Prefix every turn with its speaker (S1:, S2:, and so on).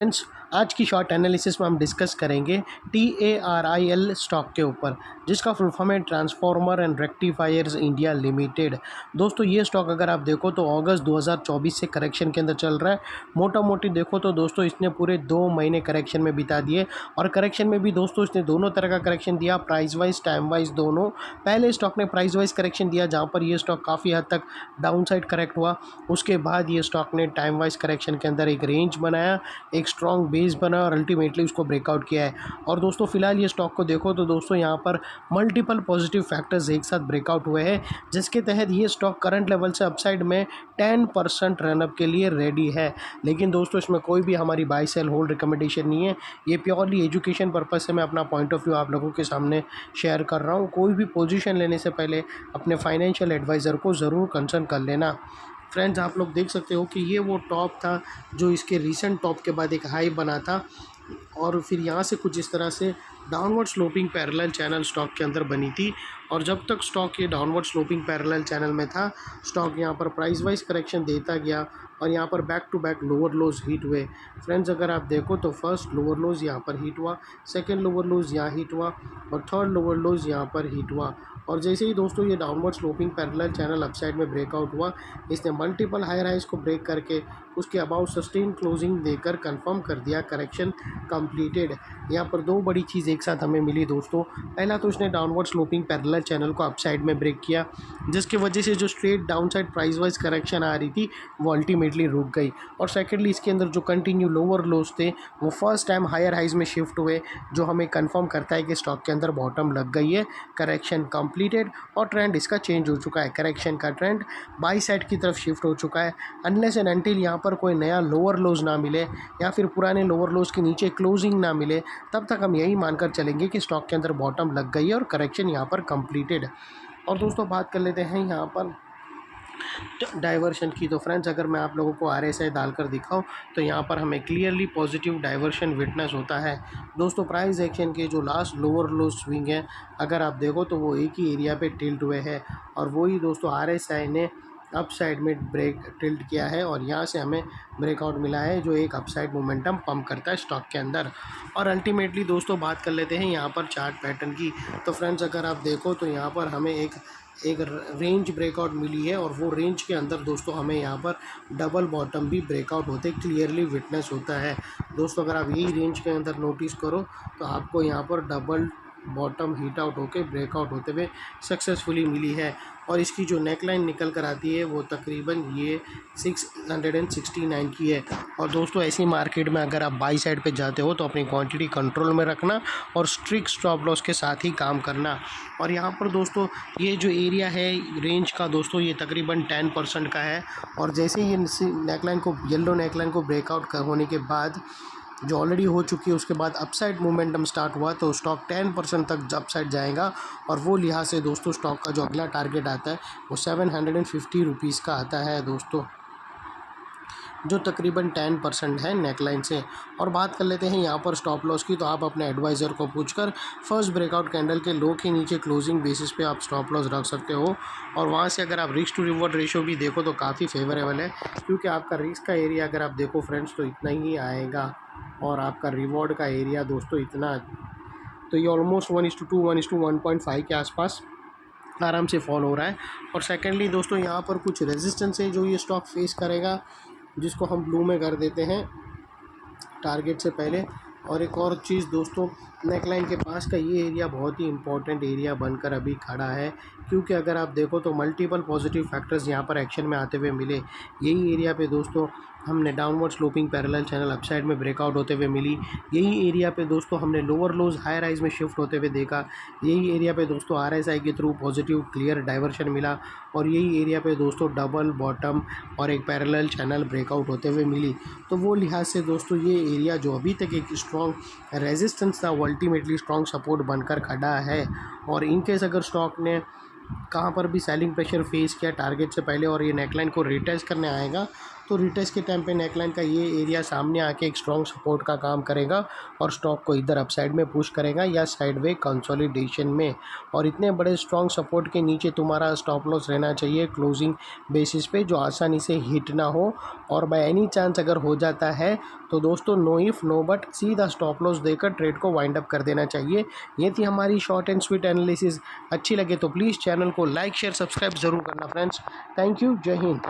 S1: Friends, आज की short analysis में हम डिस्कस करेंगे TARIL स्टॉक के ऊपर, जिसका फुल फॉर्म है transformer and rectifiers India limited. दोस्तों, ये स्टॉक अगर आप देखो तो अगस्त 2024 से करेक्शन के अंदर चल रहा है। मोटा मोटी देखो तो दोस्तों इसने पूरे 2 महीने करेक्शन में बिता दिए, और करेक्शन में भी दोस्तों इसने दोनों तरह का करेक्शन दिया, प्राइस वाइज टाइम वाइज दोनों। पहले स्टॉक ने प्राइस वाइज करेक्शन दिया जहाँ पर ये स्टॉक काफ़ी हद तक डाउन साइड करेक्ट हुआ। उसके बाद ये स्टॉक ने टाइम वाइज करेक्शन के अंदर एक रेंज बनाया, एक स्ट्रॉन्ग बेस बना और अल्टीमेटली उसको ब्रेकआउट किया है। और दोस्तों फिलहाल ये स्टॉक को देखो तो दोस्तों यहाँ पर मल्टीपल पॉजिटिव फैक्टर्स एक साथ ब्रेकआउट हुए हैं, जिसके तहत ये स्टॉक करंट लेवल से अपसाइड में 10% रनअप के लिए रेडी है। लेकिन दोस्तों इसमें कोई भी हमारी बाय सेल होल्ड रिकमेंडेशन नहीं है, ये प्योरली एजुकेशन पर्पज से मैं अपना पॉइंट ऑफ व्यू आप लोगों के सामने शेयर कर रहा हूँ। कोई भी पोजीशन लेने से पहले अपने फाइनेंशियल एडवाइज़र को ज़रूर कंसल्ट कर लेना। फ्रेंड्स, आप लोग देख सकते हो कि ये वो टॉप था जो इसके रीसेंट टॉप के बाद एक हाई बना था, और फिर यहाँ से कुछ इस तरह से downward sloping parallel channel stock के अंदर बनी थी। और जब तक स्टॉक ये डाउनवर्ड स्लोपिंग पैरेलल चैनल में था, स्टॉक यहाँ पर प्राइस वाइज करेक्शन देता गया और यहाँ पर back to back lower lows hit हुए। फ्रेंड्स, अगर आप देखो तो फर्स्ट लोअर लोज यहाँ पर हिट हुआ, सेकंड लोअर लोज यहाँ हिट हुआ और थर्ड लोअर लोज यहाँ पर हिट हुआ। और जैसे ही दोस्तों ये downward sloping parallel channel upside में ब्रेकआउट हुआ, इसने मल्टीपल हायर हाइज को ब्रेक करके उसके अबाउट सस्टेन क्लोजिंग देकर कंफर्म कर दिया करेक्शन कंप्लीटेड। यहाँ पर दो बड़ी चीज़ एक साथ हमें मिली दोस्तों। पहला तो इसने डाउनवर्ड स्लोपिंग पैरेलल चैनल को अपसाइड में ब्रेक किया, जिसकी वजह से जो straight down side price wise correction आ रही थी वो अल्टीमेटली रुक गई। और सेकेंडली इसके अंदर जो कंटिन्यू लोअर लोज थे वो फर्स्ट टाइम हायर हाइज में शिफ्ट हुए, जो हमें कंफर्म करता है कि स्टॉक के अंदर बॉटम लग गई है, करेक्शन कंप्लीटेड और ट्रेंड इसका चेंज हो चुका है। करेक्शन का ट्रेंड बाई साइड की तरफ शिफ्ट हो चुका है। अनलेस एंड अनटिल यहाँ पर कोई नया लोअर लोज ना मिले या फिर पुराने लोअर लोज के नीचे क्लोजिंग ना मिले, तब तक हम यही मानकर चलेंगे कि स्टॉक के अंदर बॉटम लग गई है और करेक्शन यहाँ पर कंप्लीटेड। और दोस्तों बात कर लेते हैं यहाँ पर डाइवर्शन की। तो फ्रेंड्स, अगर मैं आप लोगों को RSI डालकर दिखाऊं तो यहाँ पर हमें क्लियरली पॉजिटिव डाइवर्शन विटनेस होता है। दोस्तों प्राइस एक्शन के जो लास्ट लोअर लो स्विंग है, अगर आप देखो तो वो एक ही एरिया पे टिल्ट हुए हैं, और वही दोस्तों RSI ने अप साइड में ब्रेक टिल्ट किया है और यहाँ से हमें ब्रेकआउट मिला है, जो एक अपसाइड मोमेंटम पंप करता है स्टॉक के अंदर। और अल्टीमेटली दोस्तों बात कर लेते हैं यहाँ पर चार्ट पैटर्न की। तो फ्रेंड्स, अगर आप देखो तो यहाँ पर हमें एक रेंज ब्रेकआउट मिली है, और वो रेंज के अंदर दोस्तों हमें यहाँ पर डबल बॉटम भी ब्रेकआउट होते क्लियरली विटनेस होता है। दोस्तों अगर आप यही रेंज के अंदर नोटिस करो तो आपको यहाँ पर डबल बॉटम हीट आउट होके ब्रेकआउट होते हुए सक्सेसफुली मिली है। और इसकी जो नेकलाइन निकल कर आती है वो तकरीबन ये 669 की है। और दोस्तों ऐसी मार्केट में अगर आप बाई साइड पे जाते हो तो अपनी क्वांटिटी कंट्रोल में रखना और स्ट्रिक्ट स्टॉप लॉस के साथ ही काम करना। और यहाँ पर दोस्तों ये जो एरिया है रेंज का दोस्तों, ये तकरीबन 10% का है। और जैसे ही ये नेकलाइन को, येलो नेकलाइन को ब्रेकआउट होने के बाद, जो ऑलरेडी हो चुकी है, उसके बाद अपसाइड मोमेंटम स्टार्ट हुआ तो स्टॉक 10% तक अपसाइड जाएगा। और वो लिहाज से दोस्तों स्टॉक का जो अगला टारगेट आता है वो 750 रुपीज़ का आता है दोस्तों, जो तकरीबन 10% है नेकलाइन से। और बात कर लेते हैं यहाँ पर स्टॉप लॉस की। तो आप अपने एडवाइज़र को पूछकर फर्स्ट ब्रेकआउट कैंडल के लो के नीचे क्लोजिंग बेसिस पे आप स्टॉप लॉस रख सकते हो। और वहाँ से अगर आप रिस्क टू रिवॉर्ड रेशियो भी देखो तो काफ़ी फेवरेबल है, क्योंकि आपका रिस्क का एरिया अगर आप देखो फ्रेंड्स तो इतना ही आएगा, और आपका रिवॉर्ड का एरिया दोस्तों इतना, तो ये ऑलमोस्ट 1:2 1:1.5 के आसपास आराम से फॉल हो रहा है। और सेकेंडली दोस्तों यहाँ पर कुछ रेजिस्टेंस है जो ये स्टॉक फेस करेगा, जिसको हम ब्लू में कर देते हैं टारगेट से पहले। और एक और चीज़ दोस्तों, नेकलाइन के पास का ये एरिया बहुत ही इंपॉर्टेंट एरिया बनकर अभी खड़ा है, क्योंकि अगर आप देखो तो मल्टीपल पॉजिटिव फैक्टर्स यहाँ पर एक्शन में आते हुए मिले। यही एरिया पे दोस्तों हमने downward sloping parallel channel upside में ब्रेकआउट होते हुए मिली। यही एरिया पे दोस्तों हमने लोअर लोज हाई राइज में शिफ्ट होते हुए देखा। यही एरिया पे दोस्तों RSI के थ्रू पॉजिटिव क्लियर डाइवर्शन मिला, और यही एरिया पे दोस्तों डबल बॉटम और एक पैरेलल चैनल ब्रेकआउट होते हुए मिली। तो वो लिहाज से दोस्तों ये एरिया जो अभी तक एक स्ट्रॉन्ग रेजिस्टेंस था वो अल्टीमेटली स्ट्रॉन्ग सपोर्ट बनकर खड़ा है। और इनकेस अगर स्टॉक ने कहाँ पर भी सेलिंग प्रेशर फेस किया टारगेट से पहले और ये नेकलाइन को रिटेस्ट करने आएगा, तो रिटेस्ट के टाइम पे नेकलाइन का ये एरिया सामने आके एक स्ट्रॉन्ग सपोर्ट का काम करेगा और स्टॉक को इधर अपसाइड में पुश करेगा या साइडवे कंसोलिडेशन में। और इतने बड़े स्ट्रॉन्ग सपोर्ट के नीचे तुम्हारा स्टॉप लॉस रहना चाहिए क्लोजिंग बेसिस पे, जो आसानी से हिट ना हो। और बाय एनी चांस अगर हो जाता है तो दोस्तों नो इफ़ नो बट सीधा स्टॉप लॉस देकर ट्रेड को वाइंड अप कर देना चाहिए। ये थी हमारी शॉर्ट एंड स्वीट एनालिसिस। अच्छी लगे तो प्लीज़ चैनल को लाइक शेयर सब्सक्राइब ज़रूर करना फ्रेंड्स। थैंक यू, जय हिंद।